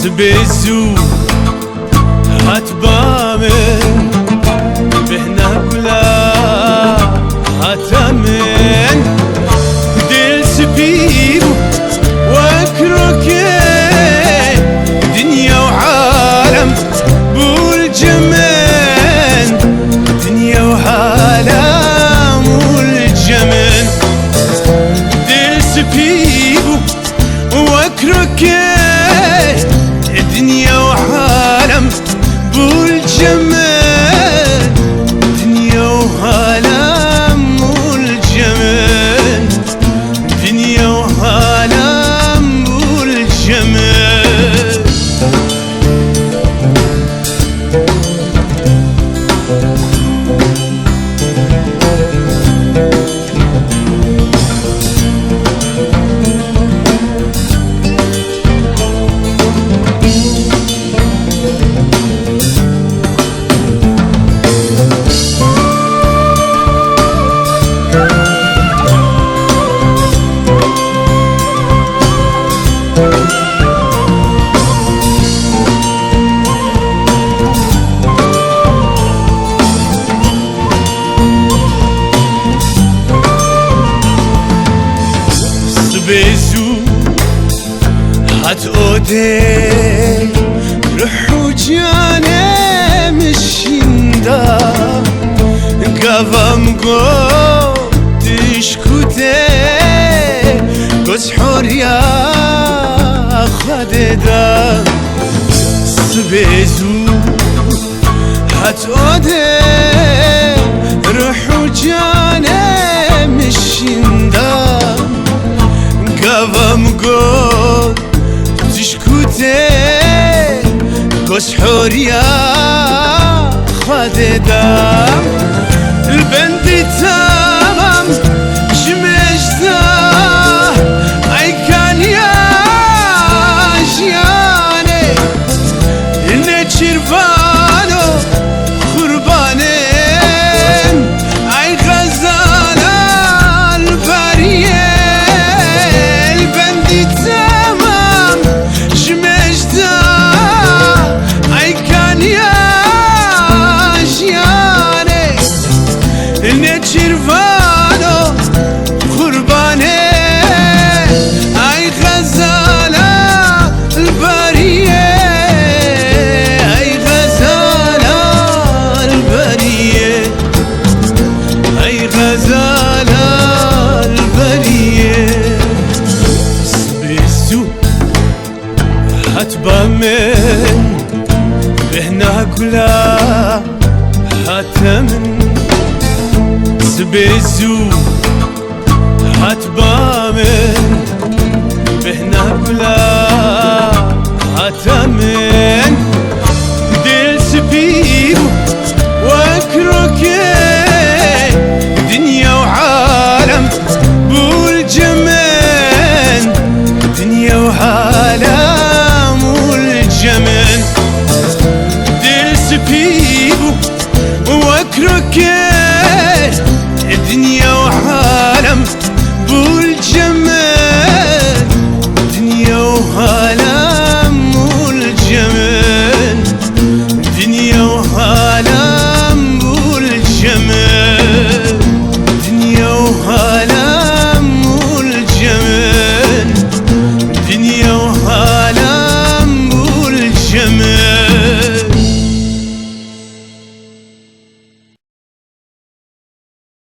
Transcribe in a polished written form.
سبيزو هتبامن بهنا كلا هتامن دل سبيبو واكروكي دنيا وعالم والجمال دنيا وعالم والجمال دل سبيبو واكروكي دنيا وعالم والجمال دنيا وعالم والجمال دنيا وعالم والجمال بيزو هتقودي روحو جاني مشيندا قفم قو تشكوتي قز حوريا خددا سبيزو هتقودي روحو جاني مشيندا قفم قول تشكوتي قوس حوريا خددا البندي تمام شمشتا اي كان يا جياني اللي تشرفانو قربانين اي غزالة البرية تمام شمشتا اي كان يا جياني نتشرفانو قرباني اي غزالة البرية اي غزالة البرية اي غزالة البرية هتبامن بهنا كلا هتامن سبيزو هتبامن